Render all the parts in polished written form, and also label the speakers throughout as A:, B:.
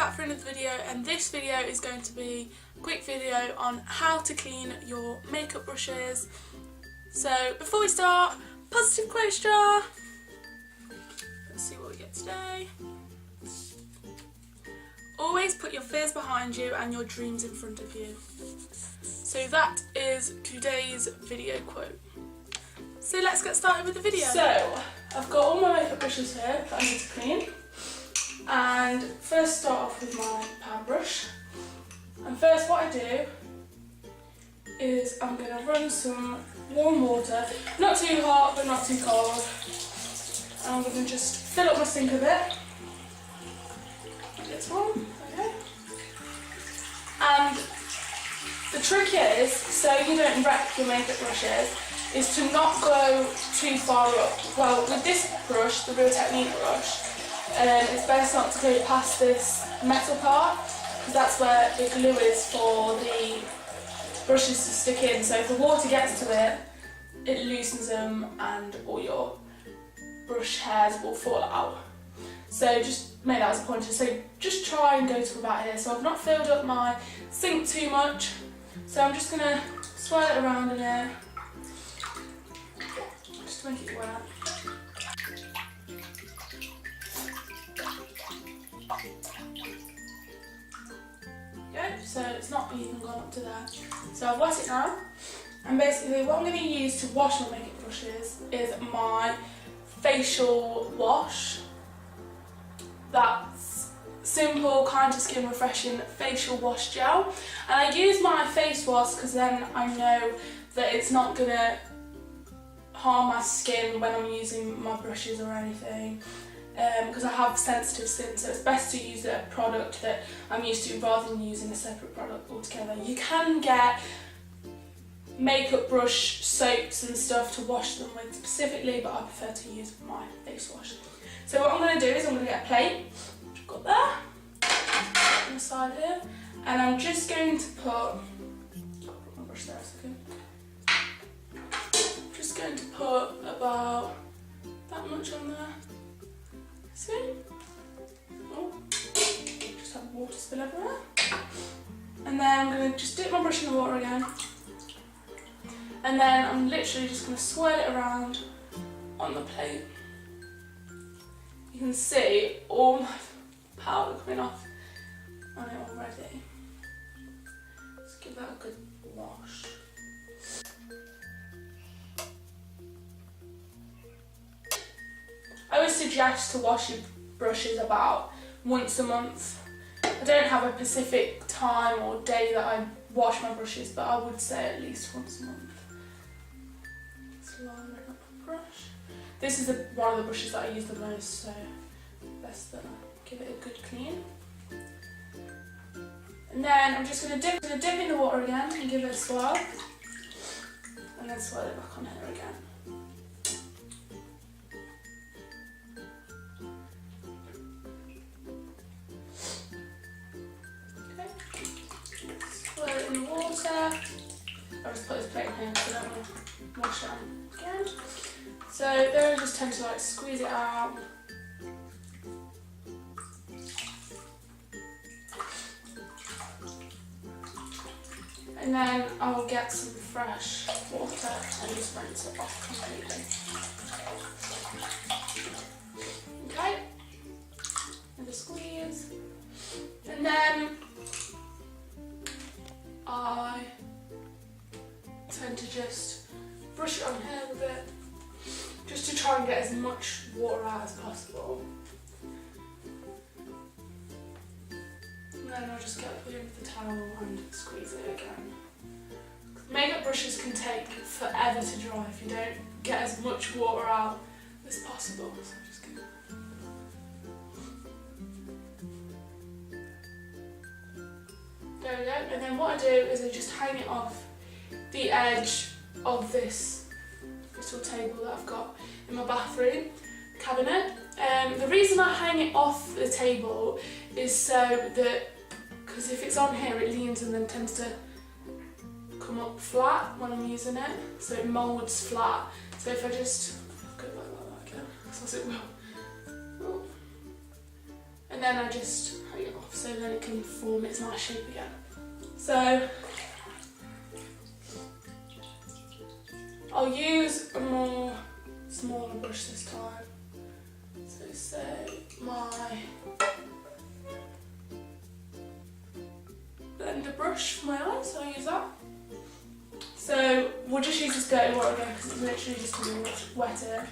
A: back for another video, and this video is going to be a quick video on how to clean your makeup brushes. So before we start, positive quote jar. Let's see what we get today. Always put your fears behind you and your dreams in front of you. So that is today's video quote. So let's get started with the video. So I've got all my makeup brushes here that I need to clean. And first start off with my powder brush. And first what I do is I'm going to run some warm water, not too hot but not too cold. And I'm going to just fill up my sink a bit. It's warm, okay. And the trick is, so you don't wreck your makeup brushes, is to not go too far up. Well, with this brush, the Real Technique brush, it's best not to go past this metal part, because that's where the glue is for the brushes to stick in. So if the water gets to it, it loosens them and all your brush hairs will fall out. So just make that as a pointer. So just try and go to about here. So I've not filled up my sink too much, so I'm just going to swirl it around in here, just to make it wet. So it's not even gone up to there. So I've wet it now, and basically what I'm going to use to wash my makeup brushes is my facial wash. That's simple, kind to skin refreshing facial wash gel, and I use my face wash because then I know that it's not going to harm my skin when I'm using my brushes or anything. Because I have sensitive skin, so it's best to use a product that I'm used to rather than using a separate product altogether. You can get makeup brush soaps and stuff to wash them with specifically, but I prefer to use my face wash. So what I'm going to do is I'm going to get a plate, which I've got there, on the side here, and I'm just going to put my brush there a second. I'm just going to put about that much on there. See? Oh, just have water spill everywhere. And then I'm going to just dip my brush in the water again. And then I'm literally just going to swirl it around on the plate. You can see all my powder coming off on it already. Let's give that a good wash. I would suggest to wash your brushes about once a month. I don't have a specific time or day that I wash my brushes, but I would say at least once a month. Just line up my brush. This is one of the brushes that I use the most, so best that I give it a good clean. And then I'm just going to dip in the water again and give it a swirl, and then swirl it back on here again. In the water. I'll just put this plate in here because I don't want to wash it again. So then I just tend to squeeze it out. And then I'll get some fresh water and just rinse it off completely. Okay, and a squeeze. And then I tend to just brush it on here a bit, just to try and get as much water out as possible. And then I'll just get up here with the towel and squeeze it again. Makeup brushes can take forever to dry if you don't get as much water out as possible. So I'm just gonna there we go, and then what I do is I just hang it off the edge of this little table that I've got in my bathroom cabinet. The reason I hang it off the table is so that, because if it's on here it leans and then tends to come up flat when I'm using it, so it moulds flat. So if I just go like that again, because it will. and then I just hang it off so then it can form its nice shape again. So I'll use a more smaller brush this time. So say my blender brush for my eyes, so I'll use that. So we'll just use this dirty water again because it's literally just going to be wetter.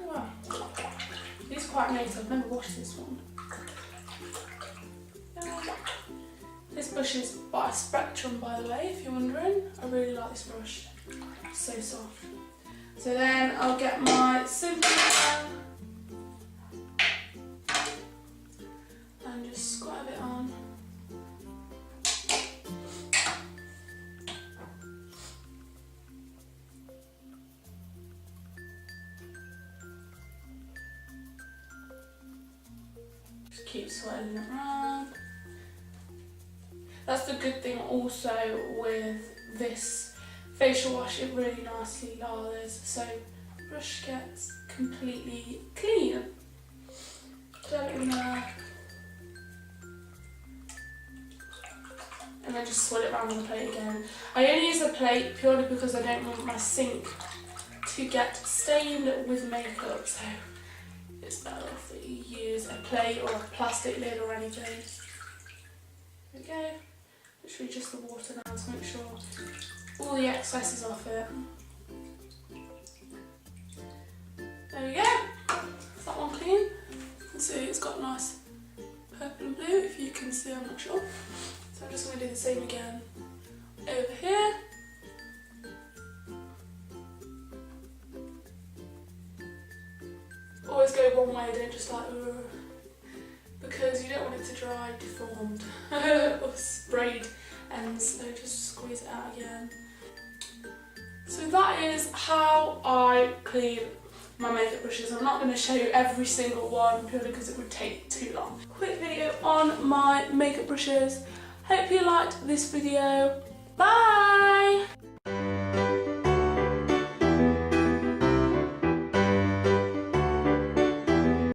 A: Wow. It's quite neat, I've never washed this one. This brush is by Spectrum, by the way, if you're wondering. I really like this brush, it's so soft. So then I'll get my sniffing and just squat a bit on. Just keep swirling it around. That's the good thing also with this facial wash, it really nicely lathers, so the brush gets completely clean. Dab it in there. And then just swirl it around on the plate again. I only use the plate purely because I don't want my sink to get stained with makeup, so it's better off that you use a plate or a plastic lid or anything. There we go. Literally just the water now to make sure all the excess is off it. There we go. Is that one clean? You can see it's got nice purple and blue, if you can see, I'm not sure. So I'm just going to do the same again over here. Always go one way, don't just like, because you don't want it to dry deformed or sprayed ends, so just squeeze it out again. So that is how I clean my makeup brushes. I'm not going to show you every single one purely because it would take too long. Quick video on my makeup brushes. Hope you liked this video. Bye!